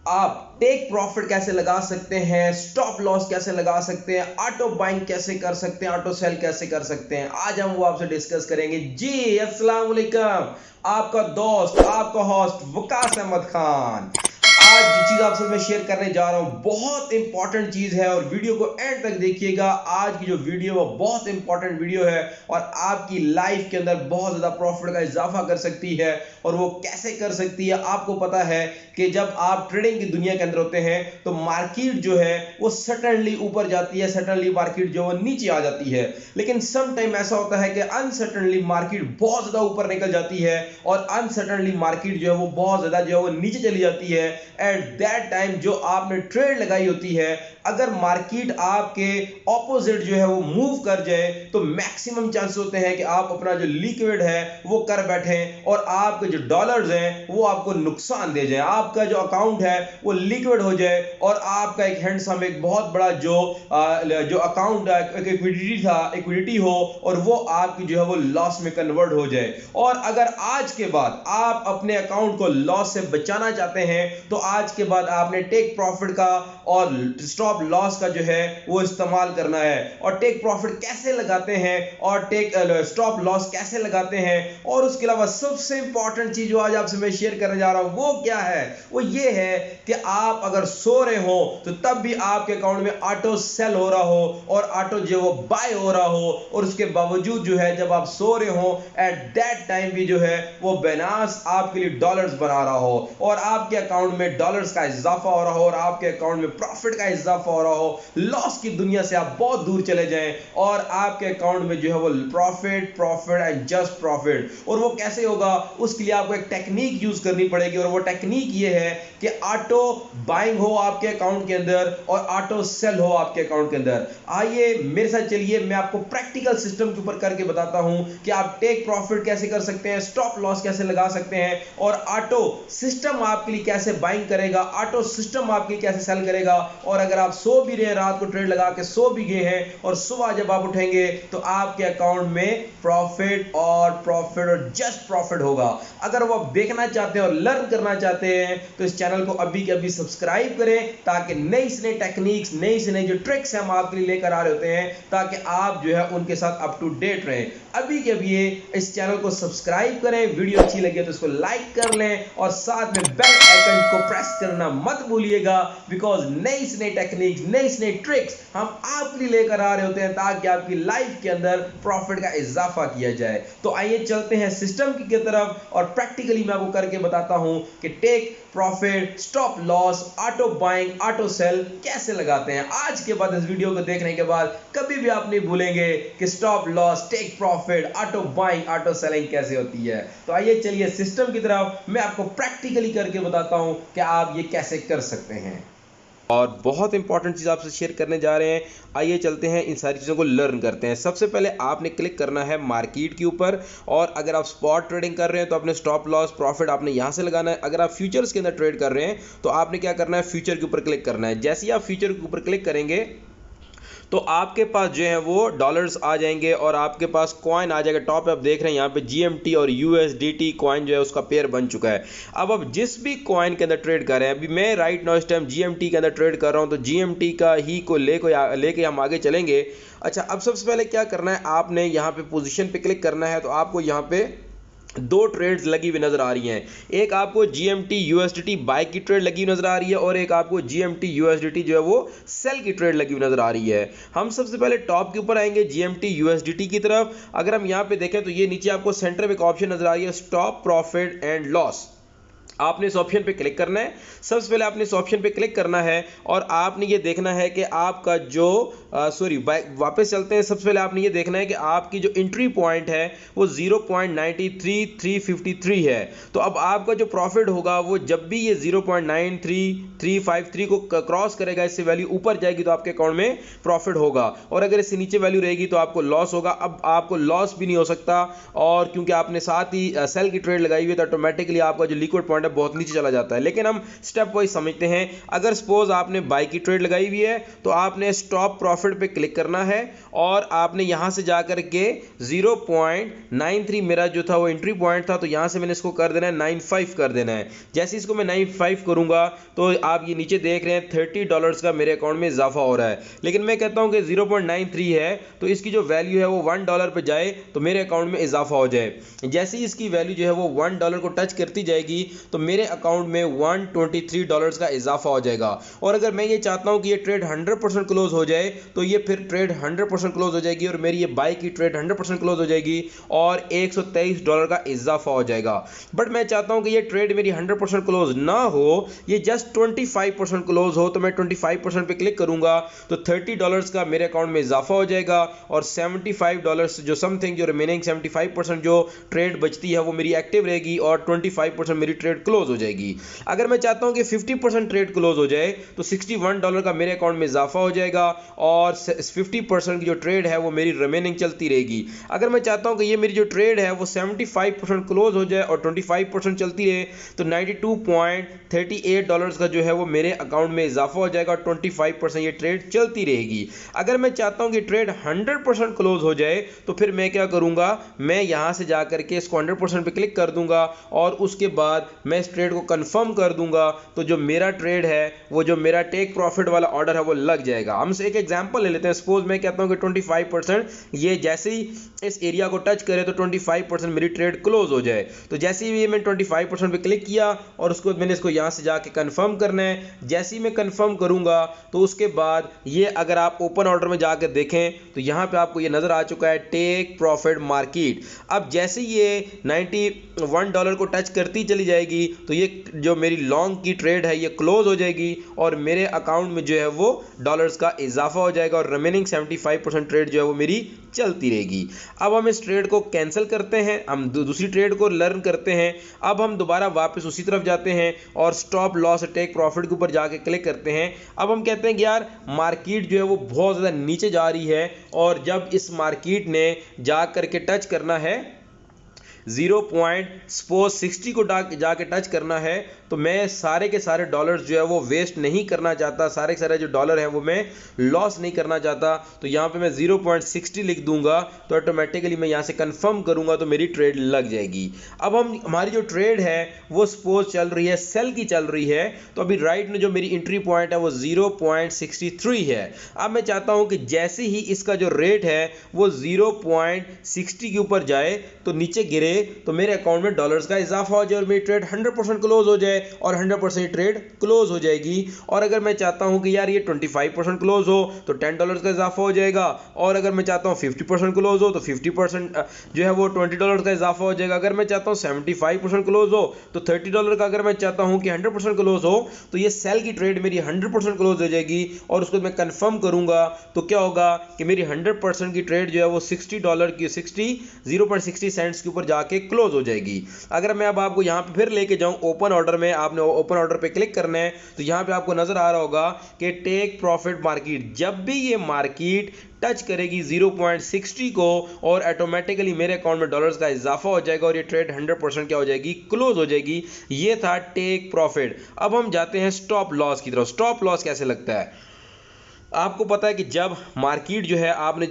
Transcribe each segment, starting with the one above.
आप take profit कैसे लगा सकते हैं, स्टॉप लॉस कैसे लगा सकते हैं, ऑटो बाइंग कैसे कर सकते हैं, ऑटो सेल कैसे कर सकते हैं, आज हम वो आपसे डिस्कस करेंगे। जी अस्सलाम वालेकुम, आपका दोस्त, आपका होस्ट वकास अहमद खान। आज जो चीज आपसे मैं शेयर करने जा रहा हूं बहुत इंपॉर्टेंट चीज है और वीडियो को एंड तक देखिएगा। आज की जो वीडियो है वो बहुत इंपॉर्टेंट वीडियो है और आपकी लाइफ के अंदर बहुत ज्यादा प्रॉफिट का इजाफा कर सकती है। और वो कैसे कर सकती है, आपको पता है कि जब आप ट्रेडिंग की दुनिया के अंदर होते हैं तो मार्केट जो है वो सडनली ऊपर जाती है, सडनली मार्केट जो है नीचे आ जाती है। लेकिन सम टाइम ऐसा होता है कि अनसर्टनली मार्केट बहुत ज्यादा ऊपर निकल जाती है और अनसर्टनली मार्केट जो है वो बहुत ज्यादा जो है वो नीचे चली जाती है। एट दैट टाइम जो आपने ट्रेड लगाई होती है, अगर मार्केट आपके ऑपोजिट जो है वो मूव कर जाए तो मैक्सिमम चांसेस होते हैं कि आप अपना जो लिक्विड है वो कर बैठे और आपके जो डॉलर्स हैं वो आपको नुकसान दे जाए, आपका जो अकाउंट है वो लिक्विड हो जाए और आपका एक हैंडसम एक बहुत बड़ा जो अकाउंट इक्विडिटी हो और वो आपकी जो है वो लॉस में कन्वर्ट हो जाए। और अगर आज के बाद आप अपने अकाउंट को लॉस से बचाना चाहते हैं तो आज के बाद आपने टेक प्रॉफिट का और स्टॉप लॉस का जो है वो इस्तेमाल करना है। और टेक प्रॉफिट कैसे लगाते हैं और टेक स्टॉप लॉस कैसे लगाते हैं, और उसके अलावा सबसे इंपॉर्टेंट चीज जो आज आपसे मैं शेयर करने जा रहा हूं वो क्या है, वो ये है कि आप अगर सो रहे हो तो तब भी आपके अकाउंट में ऑटो सेल हो रहा हो और ऑटो जो वो बाय हो रहा हो, और उसके बावजूद जो है जब आप सो रहे हो एट दैट टाइम भी जो है वो बैलेंस आपके लिए डॉलर्स बना रहा हो और आपके अकाउंट में डॉलर्स का इजाफा हो रहा हो और आपके अकाउंट में प्रॉफिट का इजाफा हो रहा हो। लॉस की दुनिया से आप बहुत दूर चले जाएं और आपके अकाउंट में जो है वो profit profit and just profit. और वो कैसे होगा, उसके लिए आपको एक टेक्निक यूज करनी पड़ेगी और वो टेक्निक ये है कि ऑटो बाइंग हो आपके अकाउंट के अंदर और ऑटो सेल हो आपके अकाउंट के अंदर। आइए मेरे साथ चलिए, मैं आपको प्रैक्टिकल सिस्टम के ऊपर करके बताता हूं कि आप टेक प्रॉफिट कैसे कर सकते हैं, स्टॉप लॉस कैसे लगा सकते हैं और ऑटो सिस्टम आपके लिए कैसे बाइंग करेगा, ऑटो सिस्टम आपके लिए कैसे सेल करेगा। और अगर आप सो भी रहे हैं, रात को ट्रेड लगा के सो भी गए हैं और सुबह जब आप उठेंगे तो आपके अकाउंट में प्रॉफिट और जस्ट प्रॉफिट होगा। अगर वो आप देखना चाहते हैं और लर्न करना चाहते हैं तो इस चैनल को अभी के अभी सब्सक्राइब करें ताकि नई से नई टेक्निक्स, नई से नई जो ट्रिक्स हम आपके लिए लेकर आ रहे होते हैं ताकि आप जो है उनके साथ अप टू डेट रहें। अभी के अभी इस चैनल को सब्सक्राइब करें, वीडियो अच्छी लगे तो इसको लाइक कर लें और साथ में बेल आइकन को प्रेस करना मत भूलिएगा, बिकॉज नई से नई टेक्निक्स, नई से नई ट्रिक्स हम आपके लिए लेकर आ रहे होते हैं ताकि आपकी लाइफ के अंदर प्रॉफिट का इजाफा किया जाए। तो आइए चलते हैं सिस्टम की तरफ और प्रैक्टिकली मैं आपको करके बताता हूं कि take profit, stop loss, auto buying, auto sell कैसे लगाते हैं। आज के बाद इस वीडियो को देखने के बाद कभी भी आप नहीं भूलेंगे कि stop loss, take profit, auto buying, auto selling कैसे होती है। तो आइए चलिए सिस्टम की तरफ, मैं आपको प्रैक्टिकली करके बताता हूं कि आप ये कैसे कर सकते हैं और बहुत इंपॉर्टेंट चीज़ आपसे शेयर करने जा रहे हैं। आइए चलते हैं, इन सारी चीज़ों को लर्न करते हैं। सबसे पहले आपने क्लिक करना है मार्केट के ऊपर और अगर आप स्पॉट ट्रेडिंग कर रहे हैं तो अपने स्टॉप लॉस प्रॉफिट आपने यहाँ से लगाना है। अगर आप फ्यूचर्स के अंदर ट्रेड कर रहे हैं तो आपने क्या करना है, फ्यूचर के ऊपर क्लिक करना है। जैसे ही आप फ्यूचर के ऊपर क्लिक करेंगे तो आपके पास जो है वो डॉलर्स आ जाएंगे और आपके पास कॉइन आ जाएगा। टॉप पे आप देख रहे हैं यहाँ पे जीएमटी और यूएसडीटी कॉइन जो है उसका पेयर बन चुका है। अब आप जिस भी कॉइन के अंदर ट्रेड कर रहे हैं, अभी मैं राइट नाउ इस टाइम जीएमटी के अंदर ट्रेड कर रहा हूँ तो जीएमटी का ही को लेके हम आगे चलेंगे। अच्छा, अब सबसे पहले क्या करना है, आपने यहाँ पे पोजीशन पे क्लिक करना है तो आपको यहाँ पे दो ट्रेड्स लगी हुई नजर आ रही हैं। एक आपको जीएमटी यूएसडीटी बाय की ट्रेड लगी हुई नजर आ रही है और एक आपको जीएमटी यूएसडीटी जो है वो सेल की ट्रेड लगी हुई नजर आ रही है। हम सबसे पहले टॉप के ऊपर आएंगे जीएमटी यूएसडीटी की तरफ। अगर हम यहाँ पे देखें तो ये नीचे आपको सेंटर में एक ऑप्शन नजर आ रही है, स्टॉप प्रॉफिट एंड लॉस। आपने इस ऑप्शन पे क्लिक करना है। सबसे पहले आपने इस ऑप्शन पे क्लिक करना है और आपने ये देखना है कि आपका जो वापस चलते हैं। सबसे पहले आपने ये देखना है कि आपकी जो एंट्री पॉइंट है वो 0.93353 है। तो अब आपका जो प्रॉफिट होगा वो जब भी ये 0.93353 को क्रॉस करेगा, इससे वैल्यू ऊपर जाएगी तो आपके अकाउंट में प्रॉफिट होगा और अगर इससे नीचे वैल्यू रहेगी तो आपको लॉस होगा। अब आपको लॉस भी नहीं हो सकता और क्योंकि आपने साथ ही सेल की ट्रेड लगाई हुई है तो ऑटोमेटिकली आपका जो लिक्विड पॉइंट पॉइंट है बहुत नीचे चला जाता है। लेकिन हम स्टेप वाइज समझते हैं। अगर सपोज आपने बाई की ट्रेड लगाई हुई है तो आपने स्टॉप प्रॉफिट पे क्लिक करना है और आपने यहां से जाकर के 0.93 मेरा जो था वो एंट्री पॉइंट था, तो यहां से मैंने इसको कर देना है 95 कर देना है। जैसे इसको मैं 95 करूंगा तो आप ये नीचे देख रहे हैं $30 का मेरे अकाउंट में इजाफा हो रहा है। लेकिन मैं कहता हूं कि 0.93 है तो इसकी जो वैल्यू है वो $1 पे जाए तो मेरे अकाउंट में इजाफा हो जाए। जैसे ही इसकी वैल्यू जो है वो $1 को टच करती जाएगी तो मेरे अकाउंट में $123 का इजाफा हो जाएगा। और अगर मैं ये चाहता हूं कि ये ट्रेड 100% क्लोज हो जाए तो ये फिर ट्रेड 100% क्लोज हो जाएगी और मेरी ये बाई की ट्रेड 100% क्लोज हो जाएगी और $123 का इजाफा हो जाएगा। बट मैं चाहता हूं कि ये ट्रेड मेरी 100% क्लोज ना हो, ये जस्ट 25% क्लोज हो, तो मैं 25% पे क्लिक करूंगा तो $30 का मेरे अकाउंट में इजाफा हो जाएगा और $75 जो समथिंग जो रिमेनिंग 75% जो ट्रेड बचती है वो मेरी एक्टिव रहेगी और 25% मेरी ट्रेड क्लोज हो जाएगी। अगर मैं चाहता हूं कि 50% ट्रेड क्लोज हो जाए तो $61 का मेरे अकाउंट में इजाफा हो जाएगा और 50% की जो ट्रेड है वो मेरी रिमेनिंग चलती रहेगी। अगर मैं चाहता हूं कि ये मेरी जो ट्रेड है वो 75% क्लोज हो जाए और 25% चलती रहे तो $92.38 का जो है वो मेरे अकाउंट में इजाफा हो जाएगा और 25% ये ट्रेड चलती रहेगी। अगर मैं चाहता हूं कि ट्रेड 100% क्लोज हो जाए तो फिर मैं क्या करूंगा, मैं यहां से जाकर के इसको 100% पे क्लिक कर दूंगा और उसके बाद मैं इस ट्रेड को कंफर्म कर दूंगा तो जो मेरा ट्रेड है वो जो मेरा टेक प्रॉफिट वाला ऑर्डर है वो लग जाएगा। हम एक एग्जांपल ले लेते हैं। सपोज मैं कहता हूं कि 25% ये जैसे ही इस एरिया को टच करे तो 25% मेरी ट्रेड क्लोज हो जाए। तो जैसे ही मैं 25% पे क्लिक किया और उसको मैंने इसको यहां से जाके कंफर्म करना है। जैसे ही मैं कंफर्म करूंगा तो उसके बाद ये अगर आप ओपन ऑर्डर में जाकर देखें तो यहां पे आपको ये नजर आ चुका है टेक प्रॉफिट मार्केट। अब जैसे ये $91 को टच करती चली जाएगी तो ये जो मेरी लॉन्ग की ट्रेड है ये क्लोज हो जाएगी और मेरे अकाउंट में जो है वो डॉलर्स का इजाफा हो जाएगा और रिमेनिंग 75% ट्रेड जो है वो मेरी चलती रहेगी। अब हम इस ट्रेड को कैंसिल करते हैं, हम दूसरी ट्रेड को लर्न करते हैं। अब हम दोबारा वापस उसी तरफ जाते हैं और स्टॉप लॉस टेक प्रॉफिट के ऊपर जाके क्लिक करते हैं। अब हम कहते हैं कि यार मार्केट जो है वो बहुत ज़्यादा नीचे जा रही है और जब इस मार्केट ने जा करके टच करना है 0.60 को जाके टच करना है तो मैं सारे के सारे डॉलर्स जो है वो वेस्ट नहीं करना चाहता, सारे के सारे जो डॉलर हैं वो मैं लॉस नहीं करना चाहता। तो यहाँ पे मैं 0.60 लिख दूंगा तो ऑटोमेटिकली मैं यहाँ से कंफर्म करूंगा तो मेरी ट्रेड लग जाएगी। अब हमारी जो ट्रेड है वो सपोज चल रही है सेल की चल रही है तो अभी राइट में जो मेरी एंट्री पॉइंट है वो 0.63 है। अब मैं चाहता हूँ कि जैसे ही इसका जो रेट है वो 0.60 के ऊपर जाए तो नीचे गिरे तो मेरे अकाउंट में डॉलर्स का इजाफा हो जाए और मेरी ट्रेड 100% क्लोज हो जाए और 100% ट्रेड क्लोज हो जाएगी। और अगर मैं चाहता हूं कि यार ये 25% क्लोज हो तो $10 का इजाफा हो जाएगा और अगर मैं चाहता हूं 50% क्लोज हो तो 50% जो है वो $20 का इजाफा हो जाएगा। अगर मैं चाहता हूं 75% क्लोज हो तो $30 का, अगर मैं चाहता हूं कि 100% क्लोज हो तो ये सेल की ट्रेड मेरी 100% क्लोज हो जाएगी और उसको मैं कंफर्म करूंगा तो क्या होगा कि मेरी 100% की ट्रेड जो है वो $60 की 0.60 सेंट्स के ऊपर जाके क्लोज हो जाएगी। अगर मैं अब आपको यहां पे फिर लेके जाऊं ओपन ऑर्डर में, आपने ओपन ऑर्डर पे क्लिक करना है तो यहां पे आपको नजर आ रहा होगा कि टेक प्रॉफिट मार्केट, जब भी ये मार्केट टच करेगी 0.60 को और ऑटोमेटिकली मेरे अकाउंट में डॉलर्स का इजाफा हो जाएगा और ये ट्रेड 100% क्या हो जाएगी, क्लोज हो जाएगी। ये था टेक प्रॉफिट। अब हम जाते हैं स्टॉप लॉस की तरफ। स्टॉप लॉस कैसे लगता है? आपको पता है कि जब मार्केट जो है आपने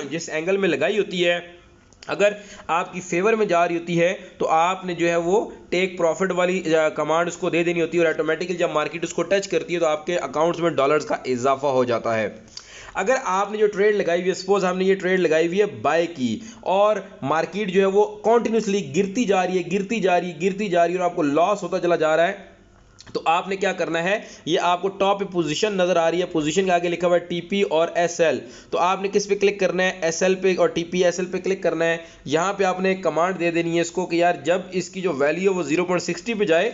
जिस एंगल में लगाई होती है अगर आपकी फेवर में जा रही होती है तो आपने जो है वो टेक प्रॉफिट वाली कमांड उसको दे देनी होती है और ऑटोमेटिकली जब मार्केट उसको टच करती है तो आपके अकाउंट्स में डॉलर्स का इजाफा हो जाता है। अगर आपने जो ट्रेड लगाई हुई है, सपोज हमने ये ट्रेड लगाई हुई है बाय की और मार्केट जो है वो कॉन्टिन्यूसली गिरती जा रही है, गिरती जा रही है, गिरती जा रही है और आपको लॉस होता चला जा रहा है, तो आपने क्या करना है, ये आपको टॉप पे पोजीशन नजर आ रही है, पोजीशन के आगे लिखा हुआ है टीपी और एसएल, तो आपने किस पे क्लिक करना है, एसएल पे और टीपी एसएल पे क्लिक करना है। यहां पे आपने एक कमांड दे देनी है इसको कि यार जब इसकी जो वैल्यू है वो 0.60 पे जाए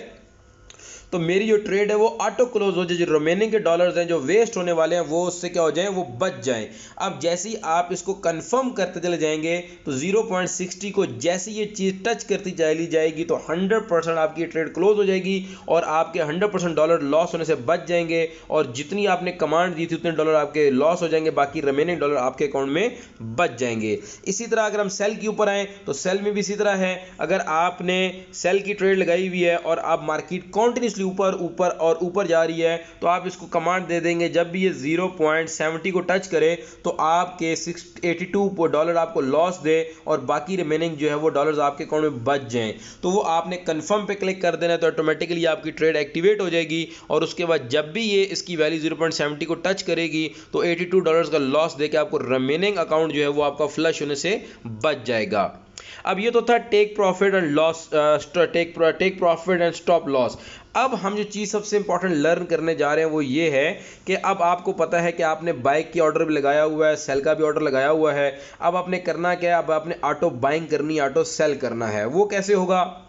तो मेरी जो ट्रेड है वो ऑटो क्लोज हो जाए, जो रिमेनिंग के डॉलर्स हैं जो वेस्ट होने वाले हैं वो उससे क्या हो जाए, वो बच जाएं। अब जैसे ही आप इसको कंफर्म करते चले जाएंगे तो 0.60 को जैसे ये चीज़ टच करती चली जाएगी तो 100% आपकी ट्रेड क्लोज हो जाएगी और आपके 100% डॉलर लॉस होने से बच जाएंगे और जितनी आपने कमांड दी थी उतने डॉलर आपके लॉस हो जाएंगे, बाकी रिमेनिंग डॉलर आपके अकाउंट में बच जाएंगे। इसी तरह अगर हम सेल के ऊपर आए तो सेल में भी इसी तरह है। अगर आपने सेल की ट्रेड लगाई हुई है और आप मार्केट कॉन्टिन्यूसली ऊपर ऊपर और ऊपर जा रही है तो आप इसको कमांड दे देंगे, जब भी ये 0.70 को टच करे तो आपके 682 डॉलर आपको लॉस दे और बाकी रिमेनिंग जो है वो डॉलर्स आपके अकाउंट में बच जाएं, तो वो आपने कंफर्म पे क्लिक कर देना है तो ऑटोमेटिकली आपकी ट्रेड एक्टिवेट हो जाएगी और उसके बाद जब भी ये इसकी वैल्यू 0.70 को टच करेगी तो 82 डॉलर्स का लॉस देके आपको रिमेनिंग अकाउंट जो है वो आपका फ्लश होने से बच जाएगा। अब ये तो था take profit and loss, take profit and stop loss. अब हम जो चीज़ सबसे इंपॉर्टेंट लर्न करने जा रहे हैं वो ये है कि अब आपको पता है कि आपने बाइक की ऑर्डर भी लगाया हुआ है, सेल का भी ऑर्डर लगाया हुआ है। अब आपने करना क्या है, अब आपने ऑटो बाइंग करनी है, ऑटो सेल करना है। वो कैसे होगा?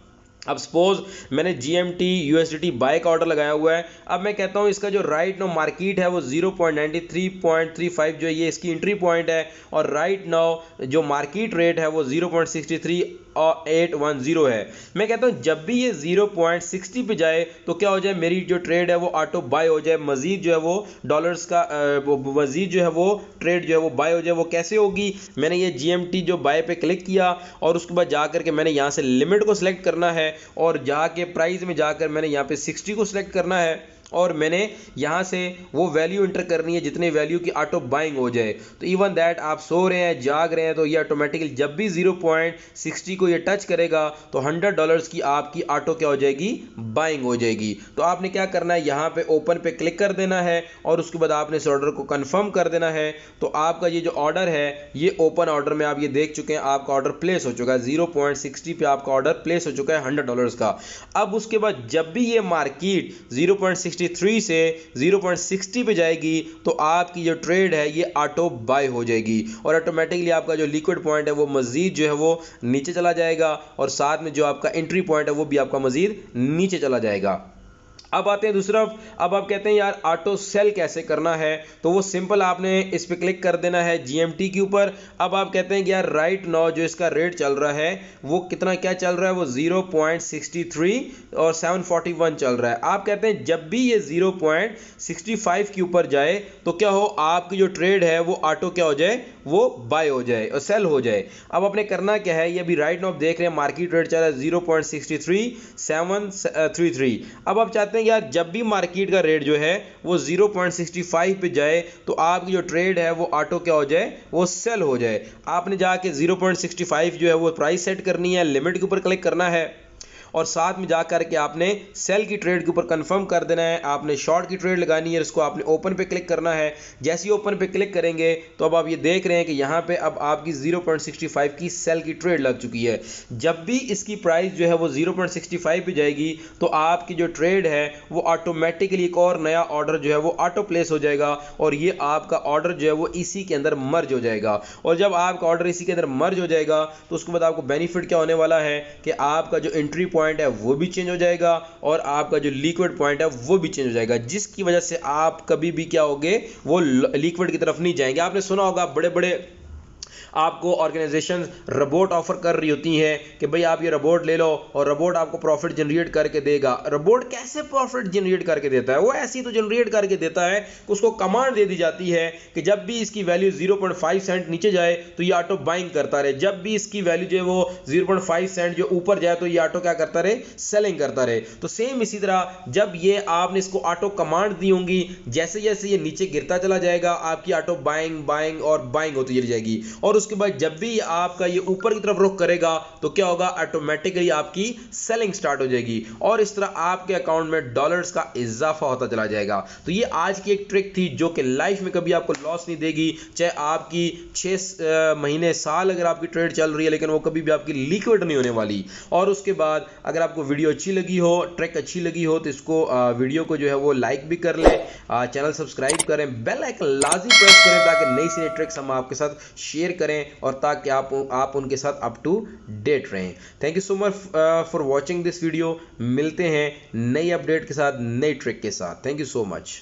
अब सपोज मैंने GMT USDT बाय का ऑर्डर लगाया हुआ है। अब मैं कहता हूँ इसका जो राइट नाउ मार्केट है वो 0.93.35 जो ये इसकी एंट्री पॉइंट है और राइट नाउ जो मार्केट रेट है वो 0.63810 है। मैं कहता हूँ जब भी ये 0.60 पे जाए तो क्या हो जाए, मेरी जो ट्रेड है वो ऑटो बाय हो जाए, मजीद जो है वो डॉलर्स का मजीद जो है वो ट्रेड जो है वो बाय हो जाए। वो कैसे होगी? मैंने ये GMT जो बाय पे क्लिक किया और उसके बाद जाकर के मैंने यहाँ से लिमिट को सिलेक्ट करना है और जाके प्राइस में जाकर मैंने यहाँ पे 60 को सिलेक्ट करना है और मैंने यहाँ से वो वैल्यू इंटर करनी है जितने वैल्यू की ऑटो बाइंग हो जाए। तो इवन दैट आप सो रहे हैं, जाग रहे हैं, तो ये ऑटोमेटिकली जब भी 0.60 को ये टच करेगा तो $100 की आपकी ऑटो क्या हो जाएगी, बाइंग हो जाएगी। तो आपने क्या करना है, यहाँ पे ओपन पे क्लिक कर देना है और उसके बाद आपने इस ऑर्डर को कंफर्म कर देना है। तो आपका ये जो ऑर्डर है ये ओपन ऑर्डर में आप ये देख चुके हैं, आपका ऑर्डर प्लेस हो चुका है, 0.60 पे आपका ऑर्डर प्लेस हो चुका है $100 का। अब उसके बाद जब भी ये मार्केट 0.63 से 0.60 पे जाएगी तो आपकी जो ट्रेड है ये ऑटो बाय हो जाएगी और ऑटोमेटिकली आपका जो लिक्विड पॉइंट है वो मजीद जो है वो नीचे चला जाएगा और साथ में जो आपका एंट्री पॉइंट है वो भी आपका मजीद नीचे चला जाएगा। अब आते हैं दूसरा। अब आप कहते हैं यार ऑटो सेल कैसे करना है, तो वो सिंपल आपने इस पे क्लिक कर देना है GMT के ऊपर। अब आप कहते हैं कि यार राइट नाउ जो इसका रेट चल रहा है वो कितना क्या चल रहा है, वो 0.63 और 741 चल रहा है। आप कहते हैं जब भी ये 0.65 के ऊपर जाए तो क्या हो, आपकी जो ट्रेड है वो ऑटो क्या हो जाए, वो बाय हो जाए और सेल हो जाए। अब आपने करना क्या है, ये अभी राइट नाउ देख रहे हैं मार्केट रेट चल रहा है 0.63733। अब आप चाहते हैं यार जब भी मार्केट का रेट जो है वो 0.65 पे जाए तो आपकी जो ट्रेड है वो ऑटो क्या हो जाए, वो सेल हो जाए। आपने जाके 0.65 जो है वो प्राइस सेट करनी है, लिमिट के ऊपर क्लिक करना है और साथ में जाकर के आपने सेल की ट्रेड के ऊपर कंफर्म कर देना है। आपने शॉर्ट की ट्रेड लगानी है, इसको आपने ओपन पे क्लिक करना है। जैसे ही ओपन पे क्लिक करेंगे तो अब आप ये देख रहे हैं कि यहाँ पे अब आपकी 0.65 की सेल की ट्रेड लग चुकी है। जब भी इसकी प्राइस जो है वो 0.65 पे जाएगी तो आपकी जो ट्रेड है वो ऑटोमेटिकली एक और नया ऑर्डर जो है वो ऑटो प्लेस हो जाएगा और ये आपका ऑर्डर जो है वो इसी के अंदर मर्ज हो जाएगा। और जब आपका ऑर्डर इसी के अंदर मर्ज हो जाएगा तो उसके बाद आपको बेनिफिट क्या होने वाला है कि आपका जो एंट्री पॉइंट है वो भी चेंज हो जाएगा और आपका जो लिक्विड पॉइंट है वो भी चेंज हो जाएगा, जिसकी वजह से आप कभी भी क्या होगे, वो लिक्विड की तरफ नहीं जाएंगे। आपने सुना होगा बड़े बड़े आपको ऑर्गेनाइजेशन रोबोट ऑफर कर रही होती हैं कि भाई आप ये रोबोट ले लो और रोबोट आपको प्रॉफिट जनरेट करके देगा। रोबोट कैसे प्रॉफिट जनरेट करके देता है? वो ऐसे ही तो जनरेट करके देता है कि उसको कमांड दे दी जाती है कि जब भी इसकी वैल्यू 0.5 सेंट नीचे जाए तो ये ऑटो बाइंग करता रहे, जब भी इसकी वैल्यू जो है वो 0.5 सेंट जो ऊपर जाए तो ये ऑटो क्या करता रहे, सेलिंग करता रहे। तो सेम इसी तरह जब ये आपने इसको ऑटो कमांड दी होंगी, जैसे जैसे ये नीचे गिरता चला जाएगा आपकी ऑटो बाइंग बाइंग और बाइंग होती चली जाएगी और उसके बाद जब भी आपका ये ऊपर की तरफ रुख करेगा तो क्या होगा, ऑटोमेटिकली आपकी सेलिंग स्टार्ट हो जाएगी और इस तरह आपके अकाउंट में डॉलर्स का इजाफा होता चला जाएगा। तो ये आज की एक ट्रिक थी जो कि लाइफ में कभी आपको लॉस नहीं देगी, चाहे आपकी 6 महीने साल अगर आपकी ट्रेड चल रही है, लेकिन वो कभी भी आपकी लिक्विड नहीं होने वाली। और उसके बाद अगर आपको वीडियो अच्छी लगी हो, ट्रिक अच्छी लगी हो, तो इसको वीडियो को जो है वो लाइक भी कर लें, चैनल सब्सक्राइब करें, बेल आइकन लाजमी प्रेस करें ताकि नई से नई ट्रिक्स हम आपके साथ शेयर करें। करें और ताकि आप उनके साथ अप टू डेट रहें। Thank you so much for watching this video. मिलते हैं नई अपडेट के साथ, नई ट्रिक के साथ। Thank you so much.